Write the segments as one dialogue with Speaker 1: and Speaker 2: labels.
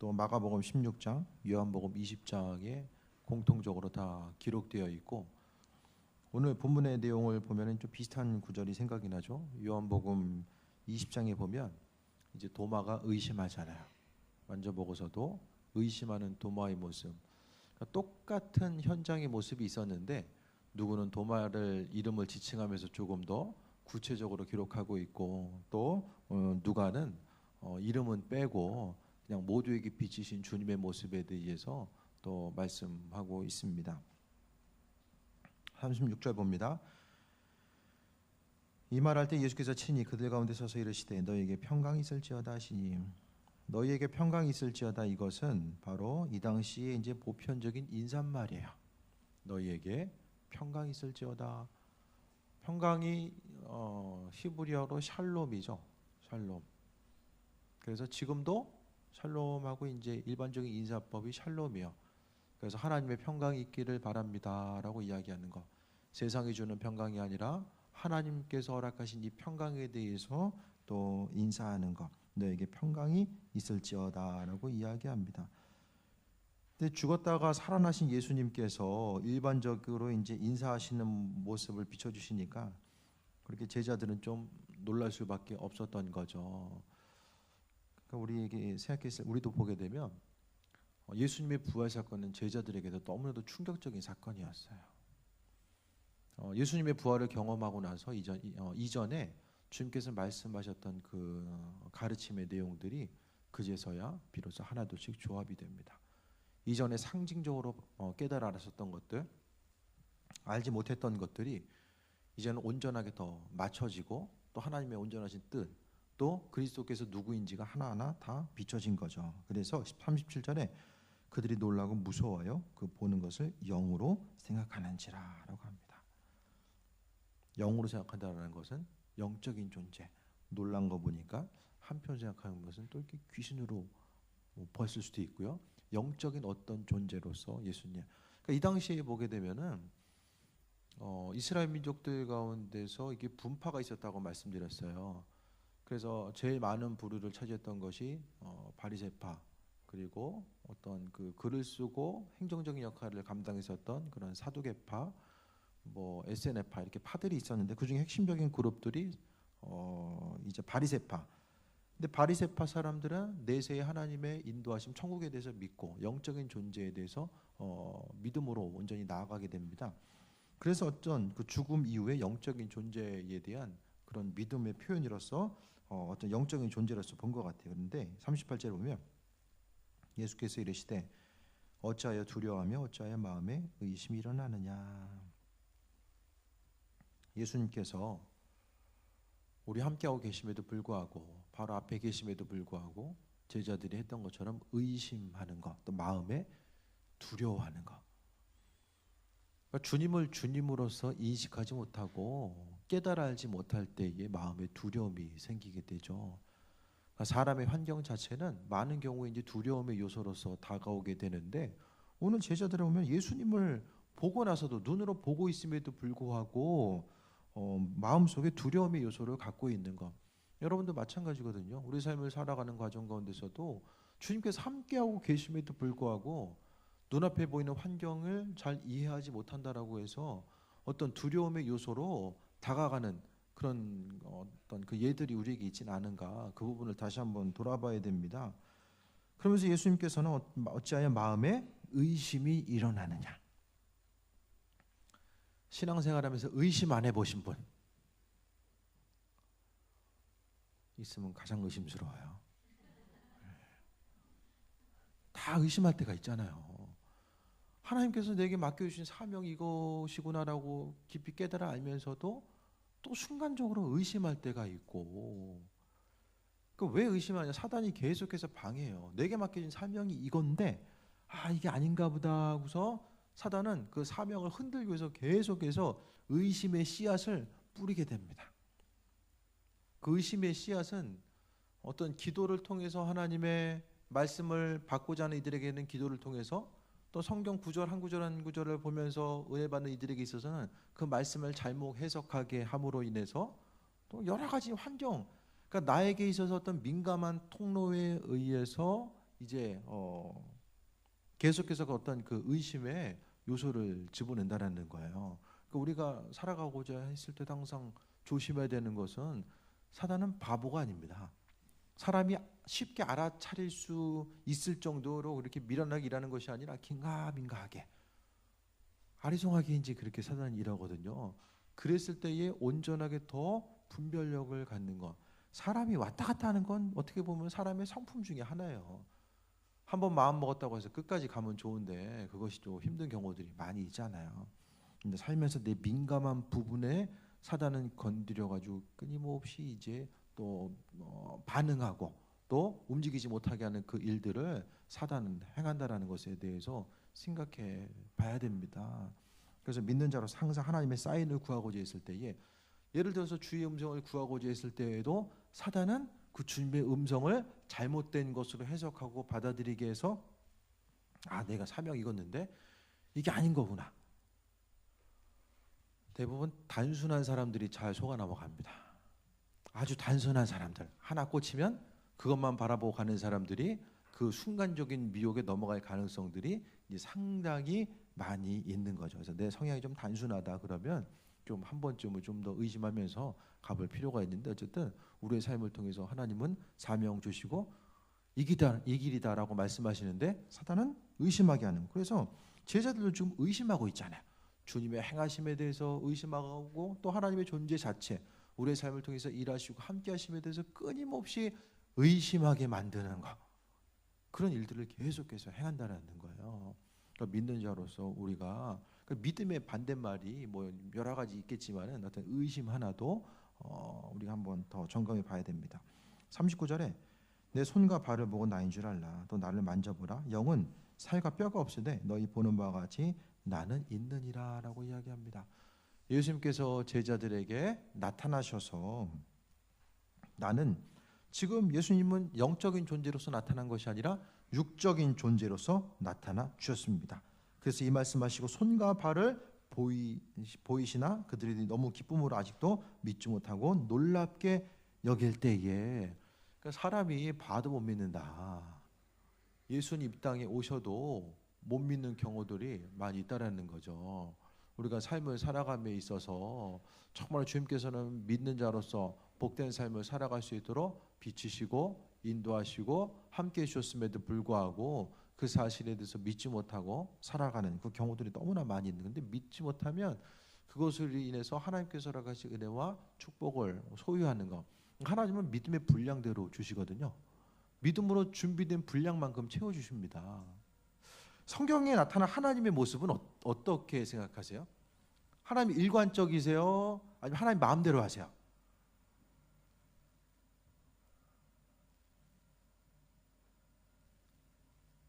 Speaker 1: 또 마가복음 16장, 요한복음 20장에 공통적으로 다 기록되어 있고, 오늘 본문의 내용을 보면은 좀 비슷한 구절이 생각이 나죠. 요한복음 20장에 보면 이제 도마가 의심하잖아요. 만져보고서도 의심하는 도마의 모습. 그러니까 똑같은 현장의 모습이 있었는데 누구는 도마를 이름을 지칭하면서 조금 더 구체적으로 기록하고 있고, 또 누가는 이름은 빼고 그냥 모두에게 비치신 주님의 모습에 대해서 또 말씀하고 있습니다. 36절 봅니다. 이 말할 때 예수께서 친히 그들 가운데 서서 이르시되 너희에게 평강이 있을지어다 하시니, 너희에게 평강이 있을지어다, 이것은 바로 이 당시에 이제 보편적인 인사말이에요. 너희에게 평강이 있을지어다. 평강이 히브리어로 샬롬이죠. 샬롬. 그래서 지금도 샬롬하고 이제 일반적인 인사법이 샬롬이에요. 그래서 하나님의 평강이 있기를 바랍니다라고 이야기하는 거. 세상이 주는 평강이 아니라 하나님께서 허락하신 이 평강에 대해서 또 인사하는 것. 너에게 평강이 있을지어다라고 이야기합니다. 근데 죽었다가 살아나신 예수님께서 일반적으로 이제 인사하시는 모습을 비춰주시니까 그렇게 제자들은 좀 놀랄 수밖에 없었던 거죠. 그러니까 우리에게 생각했을 우리도 보게 되면 예수님의 부활 사건은 제자들에게도 너무나도 충격적인 사건이었어요. 예수님의 부활을 경험하고 나서 이전에 주님께서 말씀하셨던 그 가르침의 내용들이 그제서야 비로소 하나둘씩 조합이 됩니다. 이전에 상징적으로 깨달아 알았었던 것들, 알지 못했던 것들이 이제는 온전하게 더 맞춰지고, 또 하나님의 온전하신 뜻, 또 그리스도께서 누구인지가 하나하나 다 비춰진 거죠. 그래서 37절에 그들이 놀라고 무서워요. 그 보는 것을 영으로 생각하는지라라고 합니다. 영으로 생각한다는 것은 영적인 존재. 놀란 거 보니까 한편 생각하는 것은 또 이렇게 귀신으로 봤을 수도 있고요. 영적인 어떤 존재로서 예수님. 그러니까 이 당시에 보게 되면은 이스라엘 민족들 가운데서 이게 분파가 있었다고 말씀드렸어요. 그래서 제일 많은 부류를 차지했던 것이 바리새파, 그리고 어떤 그 글을 쓰고 행정적인 역할을 감당했었던 그런 사두개파, 뭐 에세네파, 이렇게 파들이 있었는데 그 중에 핵심적인 그룹들이 이제 바리새파. 근데 바리새파 사람들은 내세의 하나님의 인도하심, 천국에 대해서 믿고 영적인 존재에 대해서 믿음으로 온전히 나아가게 됩니다. 그래서 어떤 그 죽음 이후에 영적인 존재에 대한 그런 믿음의 표현으로서 어떤 영적인 존재로서 본 것 같아요. 그런데 38절에 보면 예수께서 이르시되 어찌하여 두려워하며 어찌하여 마음에 의심이 일어나느냐. 예수님께서 우리 함께하고 계심에도 불구하고, 바로 앞에 계심에도 불구하고 제자들이 했던 것처럼 의심하는 것, 또 마음에 두려워하는 것. 그러니까 주님을 주님으로서 인식하지 못하고 깨달아 알지 못할 때에 마음에 두려움이 생기게 되죠. 그러니까 사람의 환경 자체는 많은 경우에 이제 두려움의 요소로서 다가오게 되는데, 오늘 제자들을 보면 예수님을 보고 나서도 눈으로 보고 있음에도 불구하고 마음속에 두려움의 요소를 갖고 있는 것. 여러분도 마찬가지거든요. 우리 삶을 살아가는 과정 가운데서도 주님께서 함께하고 계심에도 불구하고 눈앞에 보이는 환경을 잘 이해하지 못한다라고 해서 어떤 두려움의 요소로 다가가는 그런 어떤 그 예들이 우리에게 있지는 않은가, 그 부분을 다시 한번 돌아봐야 됩니다. 그러면서 예수님께서는 어찌하여 마음에 의심이 일어나느냐. 신앙생활하면서 의심 안 해보신 분 있으면 가장 의심스러워요. 다 의심할 때가 있잖아요. 하나님께서 내게 맡겨주신 사명이 이것이구나라고 깊이 깨달아 알면서도 또 순간적으로 의심할 때가 있고, 왜 의심하냐? 사단이 계속해서 방해해요. 내게 맡겨진 사명이 이건데 이게 아닌가 보다 하고서 사단은 그 사명을 흔들기 위해서 계속해서 의심의 씨앗을 뿌리게 됩니다. 그 의심의 씨앗은 어떤 기도를 통해서 하나님의 말씀을 받고자 하는 이들에게는 기도를 통해서, 또 성경 구절 한 구절 한 구절을 보면서 은혜 받는 이들에게 있어서는 그 말씀을 잘못 해석하게 함으로 인해서 또 여러 가지 환경, 그러니까 나에게 있어서 어떤 민감한 통로에 의해서 이제 계속해서 어떤 그 의심의 요소를 집어낸다라는 거예요. 그러니까 우리가 살아가고자 했을 때 항상 조심해야 되는 것은 사단은 바보가 아닙니다. 사람이 쉽게 알아차릴 수 있을 정도로 그렇게 미련하게 일하는 것이 아니라 긴가민가하게 아리송하게 이제 그렇게 사단이 일하거든요. 그랬을 때에 온전하게 더 분별력을 갖는 것. 사람이 왔다 갔다 하는 건 어떻게 보면 사람의 성품 중에 하나예요. 한번 마음 먹었다고 해서 끝까지 가면 좋은데 그것이 좀 힘든 경우들이 많이 있잖아요. 근데 살면서 내 민감한 부분에 사단은 건드려 가지고 끊임없이 이제 또 반응하고 또 움직이지 못하게 하는 그 일들을 사단은 행한다라는 것에 대해서 생각해 봐야 됩니다. 그래서 믿는 자로서 항상 하나님의 사인을 구하고자 했을 때에 예를 들어서 주의 음성을 구하고자 했을 때에도 사단은 그 주님의 음성을 잘못된 것으로 해석하고 받아들이게 해서 내가 사명 익었는데 이게 아닌 거구나. 대부분 단순한 사람들이 잘 속아 넘어갑니다. 아주 단순한 사람들 하나 꽂히면 그것만 바라보고 가는 사람들이 그 순간적인 미혹에 넘어갈 가능성들이 이제 상당히 많이 있는 거죠. 그래서 내 성향이 좀 단순하다 그러면 좀 한 번쯤은 좀 더 의심하면서 가볼 필요가 있는데 어쨌든 우리의 삶을 통해서 하나님은 사명 주시고 이 길이다라고 말씀하시는데 사단은 의심하게 하는. 그래서 제자들도 지금 의심하고 있잖아요. 주님의 행하심에 대해서 의심하고 또 하나님의 존재 자체 우리의 삶을 통해서 일하시고 함께하심에 대해서 끊임없이 의심하게 만드는 것. 그런 일들을 계속해서 행한다는 거예요. 그러니까 믿는 자로서 우리가 믿음의 반대말이 뭐 여러 가지 있겠지만은 어떤 의심 하나도 우리가 한번 더 점검해 봐야 됩니다. 39절에 내 손과 발을 보고 나인 줄 알라. 또 나를 만져보라. 영은 살과 뼈가 없으되 너희 보는 바와 같이 나는 있느니라라고 이야기합니다. 예수님께서 제자들에게 나타나셔서 나는 지금 예수님은 영적인 존재로서 나타난 것이 아니라 육적인 존재로서 나타나 주셨습니다. 그래서 이 말씀하시고 손과 발을 보이시나 그들이 너무 기쁨으로 아직도 믿지 못하고 놀랍게 여길 때에 그러니까 사람이 봐도 못 믿는다. 예수님 이 땅에 오셔도 못 믿는 경우들이 많이 있다라는 거죠. 우리가 삶을 살아감에 있어서 정말 주님께서는 믿는 자로서 복된 삶을 살아갈 수 있도록 비추시고 인도하시고 함께해 주셨음에도 불구하고 그 사실에 대해서 믿지 못하고 살아가는 그 경우들이 너무나 많이 있는 건데 믿지 못하면 그것으로 인해서 하나님께서 허락하신 은혜와 축복을 소유하는 것. 하나님은 믿음의 분량대로 주시거든요. 믿음으로 준비된 분량만큼 채워주십니다. 성경에 나타난 하나님의 모습은 어떻게 생각하세요? 하나님 일관적이세요? 아니면 하나님 마음대로 하세요?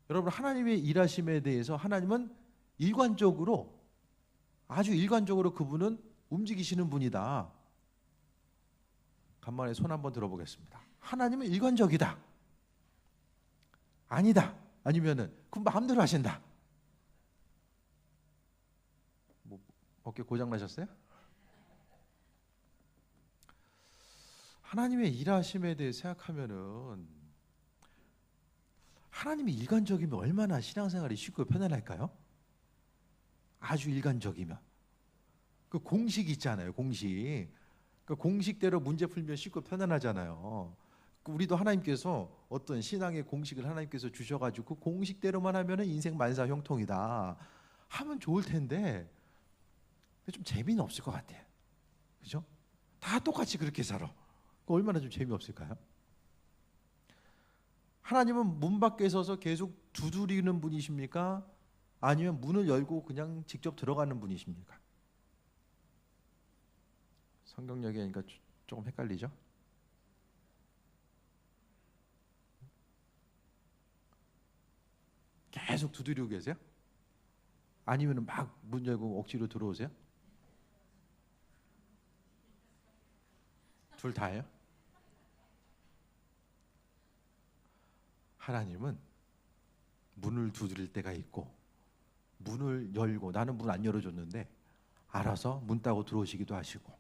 Speaker 1: 여러분 하나님의 일하심에 대해서 하나님은 일관적으로 아주 일관적으로 그분은 움직이시는 분이다. 간만에 손 한번 들어보겠습니다. 하나님은 일관적이다. 아니다. 아니면은 그 마음대로 하신다. 뭐 어깨 고장 나셨어요? 하나님의 일하심에 대해 생각하면은 하나님이 일관적이면 얼마나 신앙생활이 쉽고 편안할까요? 아주 일관적이면 그 공식 있잖아요. 공식. 그 공식대로 문제 풀면 쉽고 편안하잖아요. 우리도 하나님께서 어떤 신앙의 공식을 하나님께서 주셔가지고 그 공식대로만 하면은 인생 만사형통이다 하면 좋을 텐데 좀 재미는 없을 것 같아요. 그죠? 다 똑같이 그렇게 살아. 얼마나 좀 재미없을까요? 하나님은 문 밖에 서서 계속 두드리는 분이십니까? 아니면 문을 열고 그냥 직접 들어가는 분이십니까? 성경 얘기하니까 조금 헷갈리죠? 계속 두드리고 계세요? 아니면 막 문 열고 억지로 들어오세요? 둘 다예요? 하나님은 문을 두드릴 때가 있고 문을 열고 나는 문 안 열어줬는데 알아서 문 따고 들어오시기도 하시고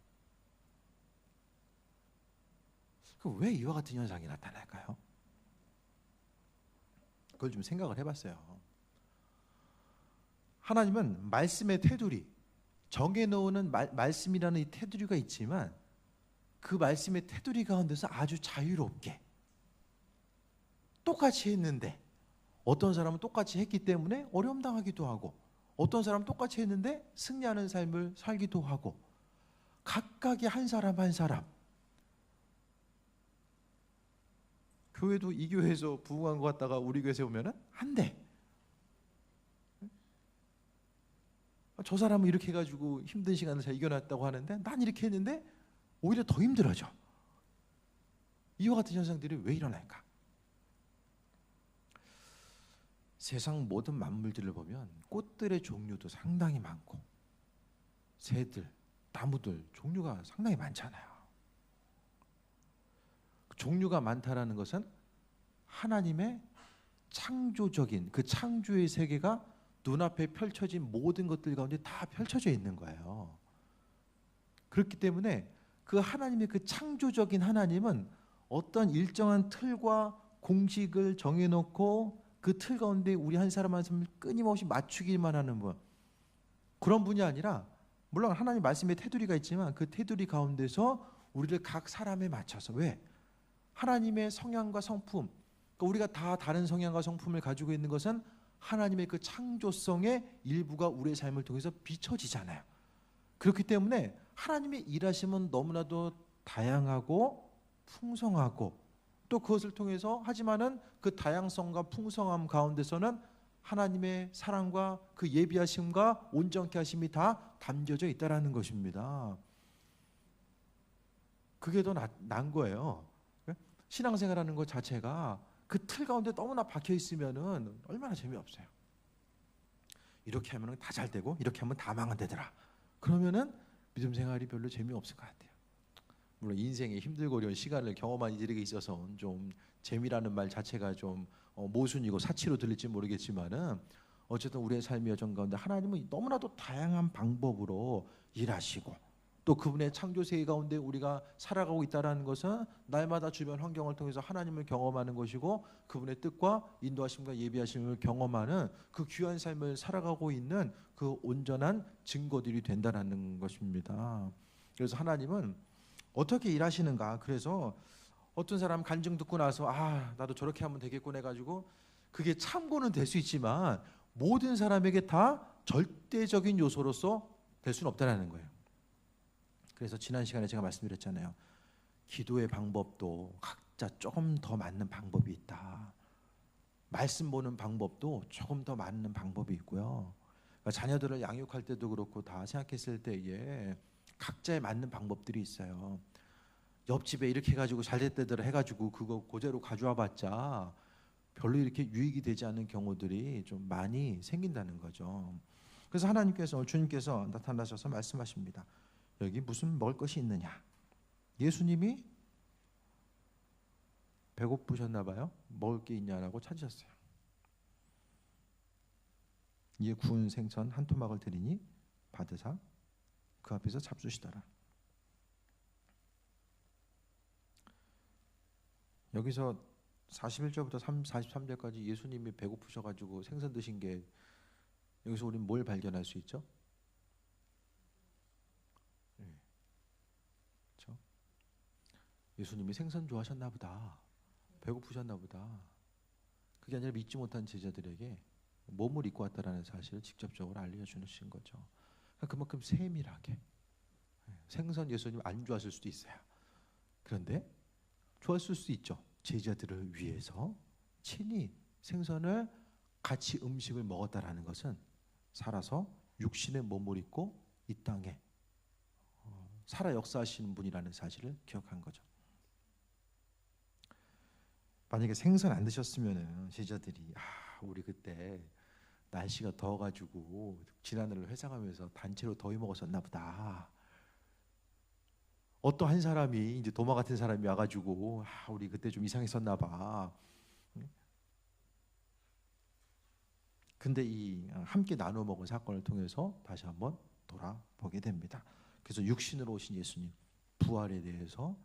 Speaker 1: 왜 이와 같은 현상이 나타날까요? 그걸 좀 생각을 해봤어요. 하나님은 말씀의 테두리, 정해놓은 말씀이라는 이 테두리가 있지만 그 말씀의 테두리 가운데서 아주 자유롭게 똑같이 했는데, 어떤 사람은 똑같이 했기 때문에 어려움 당하기도 하고, 어떤 사람은 똑같이 했는데 승리하는 삶을 살기도 하고, 각각의 한 사람 한 사람. 교회도 이 교회에서 부흥한 것 같다가 우리 교회에서 오면은 한 대. 저 사람은 이렇게 해가지고 힘든 시간을 잘 이겨냈다고 하는데 난 이렇게 했는데 오히려 더 힘들어져. 이와 같은 현상들이 왜 일어날까? 세상 모든 만물들을 보면 꽃들의 종류도 상당히 많고, 새들, 나무들 종류가 상당히 많잖아요. 종류가 많다라는 것은 하나님의 창조적인 그 창조의 세계가 눈앞에 펼쳐진 모든 것들 가운데 다 펼쳐져 있는 거예요. 그렇기 때문에 그 하나님의 그 창조적인 하나님은 어떤 일정한 틀과 공식을 정해놓고 그 틀 가운데 우리 한 사람 한 사람을 끊임없이 맞추기만 하는 분, 그런 분이 아니라, 물론 하나님 말씀의 테두리가 있지만 그 테두리 가운데서 우리를 각 사람에 맞춰서, 왜? 하나님의 성향과 성품, 그러니까 우리가 다 다른 성향과 성품을 가지고 있는 것은 하나님의 그 창조성의 일부가 우리의 삶을 통해서 비춰지잖아요. 그렇기 때문에 하나님의 일하심은 너무나도 다양하고 풍성하고, 또 그것을 통해서, 하지만은 그 다양성과 풍성함 가운데서는 하나님의 사랑과 그 예비하심과 온전케 하심이 다 담겨져 있다라는 것입니다. 그게 더 난 거예요. 신앙생활하는 것 자체가 그 틀 가운데 너무나 박혀 있으면은 얼마나 재미없어요. 이렇게 하면은 다 잘 되고 이렇게 하면 다 망한대더라. 그러면은 믿음 생활이 별로 재미없을 것 같아요. 물론 인생의 힘들고 어려운 시간을 경험한 이들에게 있어서 좀 재미라는 말 자체가 좀 모순이고 사치로 들릴지 모르겠지만은, 어쨌든 우리의 삶의 여정 가운데 하나님은 너무나도 다양한 방법으로 일하시고, 또 그분의 창조 세계 가운데 우리가 살아가고 있다는 것은 날마다 주변 환경을 통해서 하나님을 경험하는 것이고, 그분의 뜻과 인도하심과 예비하심을 경험하는 그 귀한 삶을 살아가고 있는 그 온전한 증거들이 된다는 것입니다. 그래서 하나님은 어떻게 일하시는가? 그래서 어떤 사람 간증 듣고 나서 나도 저렇게 하면 되겠군 해가지고 그게 참고는 될 수 있지만 모든 사람에게 다 절대적인 요소로서 될 수는 없다는 거예요. 그래서 지난 시간에 제가 말씀드렸잖아요. 기도의 방법도 각자 조금 더 맞는 방법이 있다. 말씀 보는 방법도 조금 더 맞는 방법이 있고요. 그러니까 자녀들을 양육할 때도 그렇고 다 생각했을 때에 각자에 맞는 방법들이 있어요. 옆집에 이렇게 해가지고 잘됐대더라 해가지고 그거 그대로 가져와 봤자 별로 이렇게 유익이 되지 않는 경우들이 좀 많이 생긴다는 거죠. 그래서 하나님께서, 주님께서 나타나셔서 말씀하십니다. 여기 무슨 먹을 것이 있느냐? 예수님이 배고프셨나 봐요. 먹을 게 있냐라고 찾으셨어요. 이에 구운 생선 한 토막을 드리니 받으사 그 앞에서 잡수시더라. 여기서 41절부터 43절까지 예수님이 배고프셔가지고 생선 드신 게, 여기서 우리는 뭘 발견할 수 있죠? 그렇죠? 예수님이 생선 좋아하셨나 보다. 배고프셨나 보다. 그게 아니라 믿지 못한 제자들에게 몸을 입고 왔다라는 사실을 직접적으로 알려주신 거죠. 그러니까 그만큼 세밀하게. 생선 예수님 안 좋아하실 수도 있어요. 그런데 좋았을 수도 있죠. 제자들을 위해서 친히 생선을 같이 음식을 먹었다라는 것은 살아서 육신의 몸을 입고 이 땅에 살아 역사하시는 분이라는 사실을 기억한 거죠. 만약에 생선 안 드셨으면은 제자들이 우리 그때 날씨가 더워가지고 지난해를 회상하면서 단체로 더위 먹었었나 보다. 어떤 한 사람이 이제 도마 같은 사람이 와가지고 우리 그때 좀 이상했었나 봐. 근데 이 함께 나눠 먹은 사건을 통해서 다시 한번 돌아보게 됩니다. 그래서 육신으로 오신 예수님 부활에 대해서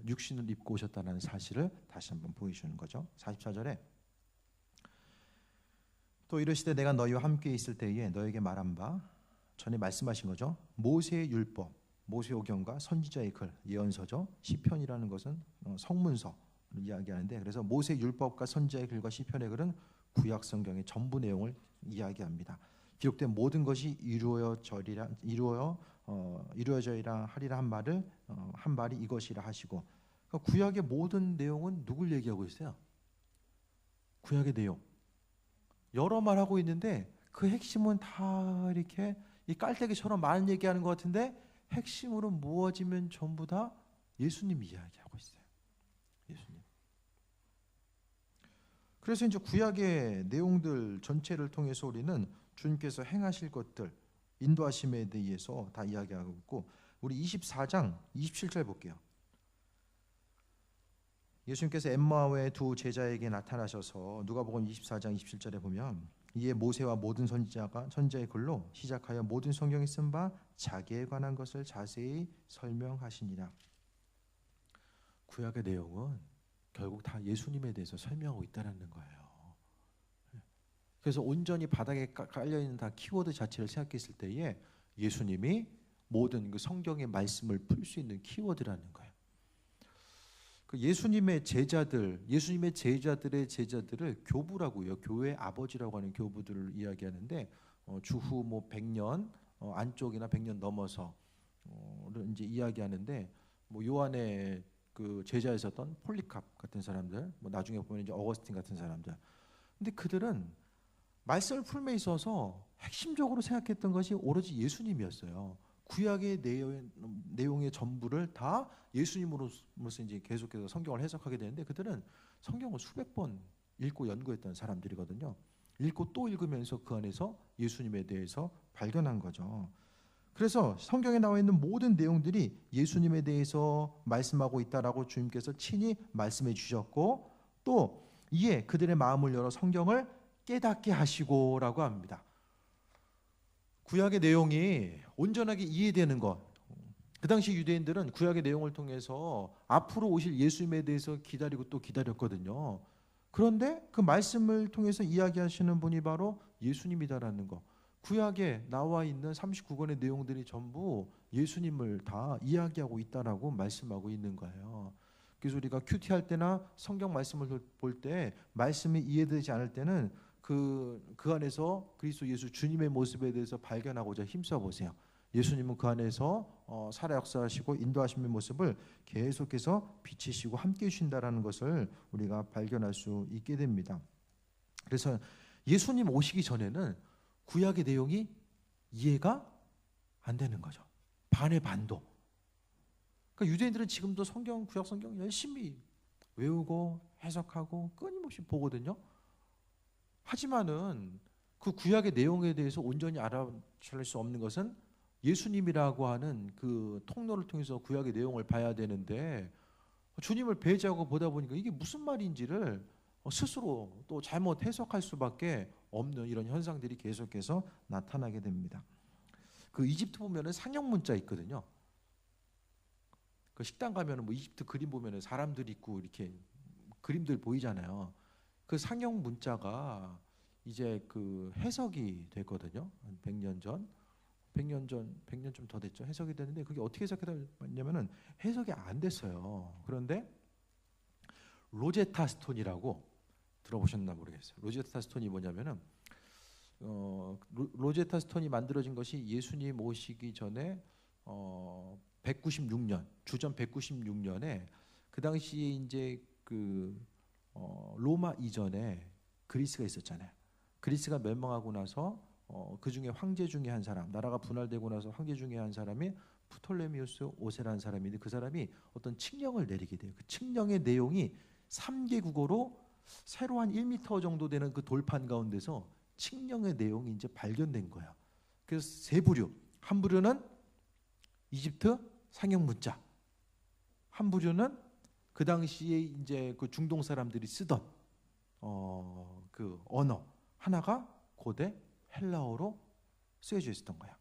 Speaker 1: 육신을 입고 오셨다는 사실을 다시 한번 보여주는 거죠. 44절에 또 이르시되 내가 너희와 함께 있을 때에 너에게 말한 바, 전에 말씀하신 거죠. 모세의 율법, 모세오경과 선지자의 글, 예언서죠. 시편이라는 것은 성문서를 이야기하는데, 그래서 모세 율법과 선지자의 글과 시편의 글은 구약 성경의 전부 내용을 이야기합니다. 기록된 모든 것이 이루어져리라 하리라 한 말을 한 말이 이것이라 하시고, 그러니까 구약의 모든 내용은 누굴 얘기하고 있어요? 구약의 내용. 여러 말 하고 있는데 그 핵심은 다 이렇게 이 깔때기처럼 말 얘기하는 것 같은데 핵심으로 모아지면 전부 다 예수님 이야기하고 있어요. 예수님. 그래서 이제 구약의 내용들 전체를 통해서 우리는 주님께서 행하실 것들, 인도하심에 대해서 다 이야기하고 있고, 우리 24장 27절 볼게요. 예수님께서 엠마오의 두 제자에게 나타나셔서 누가복음 24장 27절에 보면, 이에 모세와 모든 선지자의 글로 시작하여 모든 성경에 쓴 바 자기에 관한 것을 자세히 설명하시니라. 구약의 내용은 결국 다 예수님에 대해서 설명하고 있다는 거예요. 그래서 온전히 바닥에 깔려있는 다 키워드 자체를 생각했을 때에 예수님이 모든 그 성경의 말씀을 풀 수 있는 키워드라는 거예요. 그 예수님의 제자들의 제자들을 교부라고요. 교회 아버지라고 하는 교부들을 이야기하는데, 주후 뭐 100년 안쪽이나 100년 넘어서 이제 이야기하는데, 뭐 요한의 그 제자였었던 폴리캅 같은 사람들, 뭐 나중에 보면 이제 어거스틴 같은 사람들. 근데 그들은 말씀을 풀매 있어서 핵심적으로 생각했던 것이 오로지 예수님이었어요. 구약의 내용의 전부를 다 예수님으로서 이제 계속해서 성경을 해석하게 되는데, 그들은 성경을 수백 번 읽고 연구했던 사람들이거든요. 읽고 또 읽으면서 그 안에서 예수님에 대해서 발견한 거죠. 그래서 성경에 나와 있는 모든 내용들이 예수님에 대해서 말씀하고 있다라고 주님께서 친히 말씀해 주셨고, 또 이에 그들의 마음을 열어 성경을 깨닫게 하시고라고 합니다. 구약의 내용이 온전하게 이해되는 것. 그 당시 유대인들은 구약의 내용을 통해서 앞으로 오실 예수님에 대해서 기다리고 또 기다렸거든요. 그런데 그 말씀을 통해서 이야기하시는 분이 바로 예수님이다라는 것. 구약에 나와 있는 39권의 내용들이 전부 예수님을 다 이야기하고 있다라고 말씀하고 있는 거예요. 그래서 우리가 큐티할 때나 성경 말씀을 볼 때 말씀이 이해되지 않을 때는 그 안에서 그리스도 예수 주님의 모습에 대해서 발견하고자 힘써 보세요. 예수님은 그 안에서 살아 역사하시고 인도하심의 모습을 계속해서 비치시고 함께 해주신다라는 것을 우리가 발견할 수 있게 됩니다. 그래서 예수님 오시기 전에는 구약의 내용이 이해가 안 되는 거죠. 반의 반도. 그러니까 유대인들은 지금도 구약 성경 열심히 외우고 해석하고 끊임없이 보거든요. 하지만은 그 구약의 내용에 대해서 온전히 알아챌 수 없는 것은 예수님이라고 하는 그 통로를 통해서 구약의 내용을 봐야 되는데, 주님을 배제하고 보다 보니까 이게 무슨 말인지를 스스로 또 잘못 해석할 수밖에 없는 이런 현상들이 계속해서 나타나게 됩니다. 그 이집트 보면은 상형 문자 있거든요. 그 식당 가면은 뭐 이집트 그림 보면은 사람들 있고 이렇게 그림들 보이잖아요. 그 상형 문자가 이제 그 해석이 됐거든요. 한 100년 전, 100년 좀 더 됐죠. 해석이 됐는데 그게 어떻게 해석했냐면은 해석이 안 됐어요. 그런데 로제타 스톤이라고 들어보셨나 모르겠어요. 로제타 스톤이 뭐냐면은 로제타 스톤이 만들어진 것이 예수님 오시기 전에 196년 주전 196년에 그 당시에 이제 그 로마 이전에 그리스가 있었잖아요. 그리스가 멸망하고 나서 그 중에 황제 중에 한 사람, 나라가 분할되고 나서 황제 중에 한 사람이 프톨레미우스 5세라는 사람인데, 그 사람이 어떤 칙령을 내리게 돼요. 그 칙령의 내용이 3개 국어로 세로 한 1m 정도 되는 그 돌판 가운데서 칙령의 내용이 이제 발견된 거예요. 그래서 세 부류, 한 부류는 이집트 상형 문자, 한 부류는 그 당시에 이제 그 중동 사람들이 쓰던 그 언어, 하나가 고대 헬라어로 쓰여져 있었던 거야.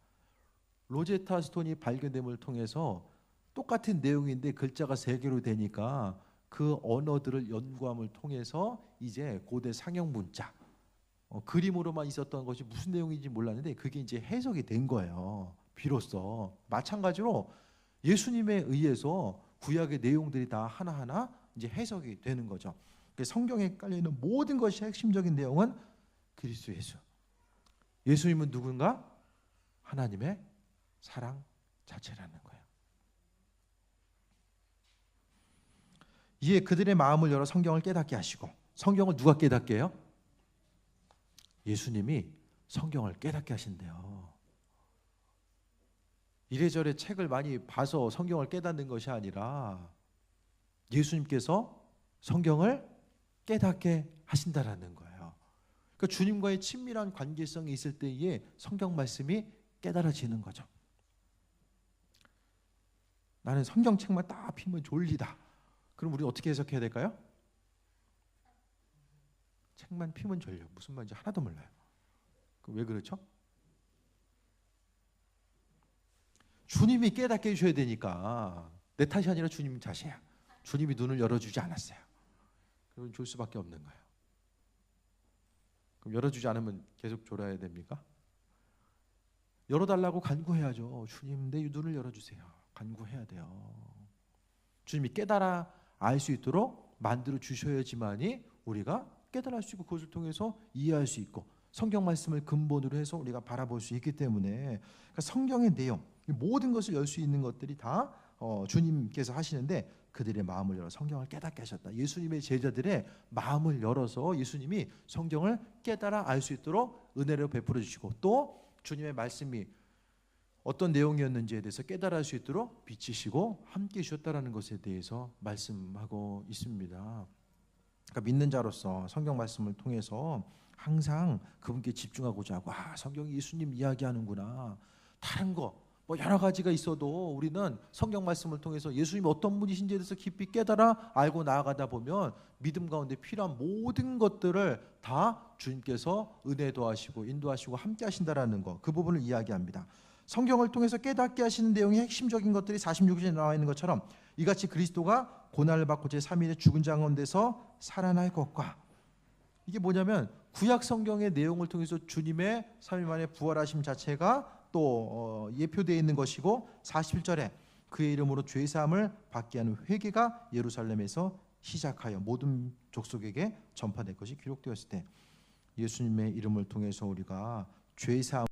Speaker 1: 로제타 스톤이 발견됨을 통해서 똑같은 내용인데 글자가 3개로 되니까 그 언어들을 연구함을 통해서 이제 고대 상형 문자, 그림으로만 있었던 것이 무슨 내용인지 몰랐는데 그게 이제 해석이 된 거예요. 비로소 마찬가지로 예수님에 의해서 구약의 내용들이 다 하나하나 이제 해석이 되는 거죠. 성경에 깔려 있는 모든 것이 핵심적인 내용은 그리스도 예수. 예수님은 누군가? 하나님의 사랑 자체라는 거예요. 이에 그들의 마음을 열어 성경을 깨닫게 하시고, 성경을 누가 깨닫게 해요? 예수님이 성경을 깨닫게 하신대요. 이래저래 책을 많이 봐서 성경을 깨닫는 것이 아니라 예수님께서 성경을 깨닫게 하신다라는 거예요. 그러니까 주님과의 친밀한 관계성이 있을 때에 성경 말씀이 깨달아지는 거죠. 나는 성경책만 딱 피면 졸리다. 그럼 우리 어떻게 해석해야 될까요? 책만 피면 졸려. 무슨 말인지 하나도 몰라요. 왜 그렇죠? 주님이 깨닫게 해주셔야 되니까. 내 탓이 아니라 주님 탓이야. 주님이 눈을 열어주지 않았어요. 그럼 졸 수밖에 없는 거예요. 그럼 열어주지 않으면 계속 졸아야 됩니까? 열어달라고 간구해야죠. 주님, 내 눈을 열어주세요. 간구해야 돼요. 주님이 깨달아 알 수 있도록 만들어 주셔야지만이 우리가 깨달을 수 있고 그것을 통해서 이해할 수 있고 성경 말씀을 근본으로 해서 우리가 바라볼 수 있기 때문에, 그러니까 성경의 내용, 모든 것을 열 수 있는 것들이 다 주님께서 하시는데 그들의 마음을 열어 성경을 깨닫게 하셨다. 예수님의 제자들의 마음을 열어서 예수님이 성경을 깨달아 알 수 있도록 은혜를 베풀어 주시고, 또 주님의 말씀이 어떤 내용이었는지에 대해서 깨달을 수 있도록 비치시고 함께 주셨다라는 것에 대해서 말씀하고 있습니다. 그러니까 믿는 자로서 성경 말씀을 통해서 항상 그분께 집중하고자 하고, 성경이 예수님 이야기하는구나. 다른 거 뭐 여러 가지가 있어도 우리는 성경 말씀을 통해서 예수님이 어떤 분이신지에 대해서 깊이 깨달아 알고 나아가다 보면 믿음 가운데 필요한 모든 것들을 다 주님께서 은혜 도하시고 인도하시고 함께 하신다라는 거, 그 부분을 이야기합니다. 성경을 통해서 깨닫게 하시는 내용의 핵심적인 것들이 46절에 나와 있는 것처럼 이같이 그리스도가 고난을 받고 제3일에 죽은 자 가운데서 살아날 것과, 이게 뭐냐면 구약 성경의 내용을 통해서 주님의 3일 만에 부활하심 자체가 또 예표되어 있는 것이고, 41절에 그의 이름으로 죄사함을 받게 하는 회개가 예루살렘에서 시작하여 모든 족속에게 전파될 것이 기록되었을 때 예수님의 이름을 통해서 우리가 죄사함